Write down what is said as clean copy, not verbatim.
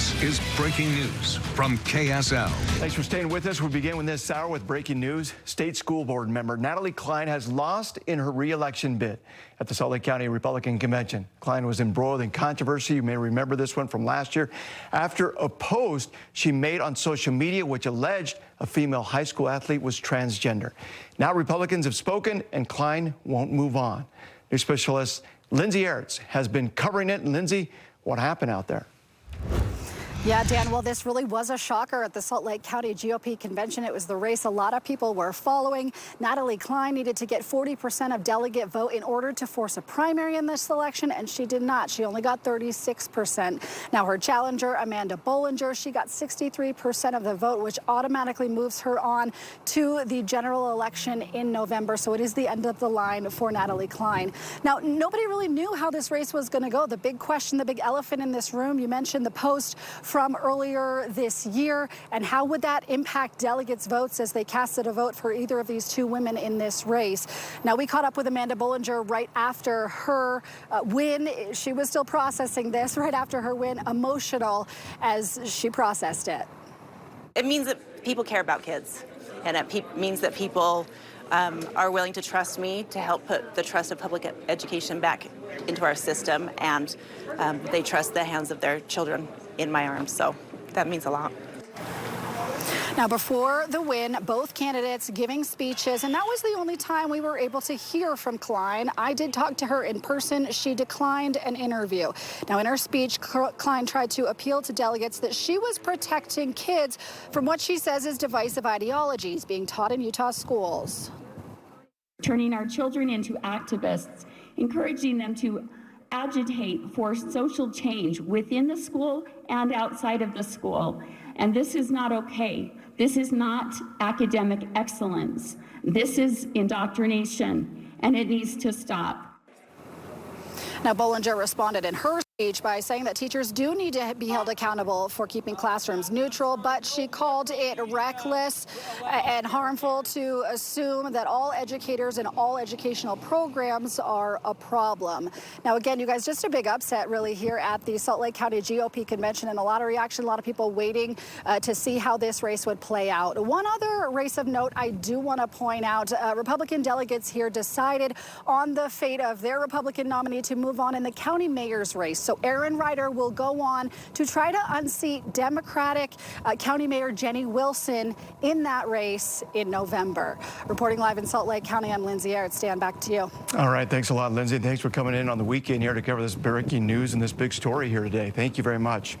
This is breaking news from KSL. Thanks for staying with us. We begin with this hour with breaking news. State School Board member Natalie Cline has lost in her re-election bid at the Salt Lake County Republican Convention. Cline was embroiled in controversy. You may remember this one from last year after a post she made on social media which alleged a female high school athlete was transgender. Now Republicans have spoken and Cline won't move on. News specialist Lindsay Aerts has been covering it. And Lindsay, what happened out there? Yeah, Dan, well, this really was a shocker at the Salt Lake County GOP convention. It was the race a lot of people were following. Natalie Cline needed to get 40% of delegate vote in order to force a primary in this election, and she did not. She only got 36%. Now, her challenger, Amanda Bollinger, she got 63% of the vote, which automatically moves her on to the general election in November. So it is the end of the line for Natalie Cline. Now, nobody really knew how this race was going to go. The big question, the big elephant in this room, you mentioned the post from earlier this year, and how would that impact delegates' votes as they casted a vote for either of these two women in this race? Now, we caught up with Amanda Bollinger right after her win. She was still processing this right after her win, emotional as she processed it. It means that people care about kids, and it means that people are willing to trust me to help put the trust of public education back into our system, and they trust the hands of their children in my arms, so that means a lot. Now, before the win, both candidates giving speeches, and that was the only time we were able to hear from Cline. I did talk to her in person. She declined an interview. Now, in her speech, Cline tried to appeal to delegates that she was protecting kids from what she says is divisive ideologies being taught in Utah schools. Turning our children into activists, encouraging them to agitate for social change within the school and outside of the school. And this is not okay. This is not academic excellence. This is indoctrination, and it needs to stop. Now, Bollinger responded in her speech by saying that teachers do need to be held accountable for keeping classrooms neutral, but she called it reckless and harmful to assume that all educators and all educational programs are a problem. Now, again, you guys, just a big upset really here at the Salt Lake County GOP convention, and a lot of reaction, a lot of people waiting to see how this race would play out. One other race of note I do want to point out, Republican delegates here decided on the fate of their Republican nominee to move on in the county mayor's race. So Aaron Ryder will go on to try to unseat Democratic County Mayor Jenny Wilson in that race in November. Reporting live in Salt Lake County, I'm Lindsay Aerts. Stand back to you. All right, thanks a lot, Lindsay. Thanks for coming in on the weekend here to cover this breaking news and this big story here today. Thank you very much.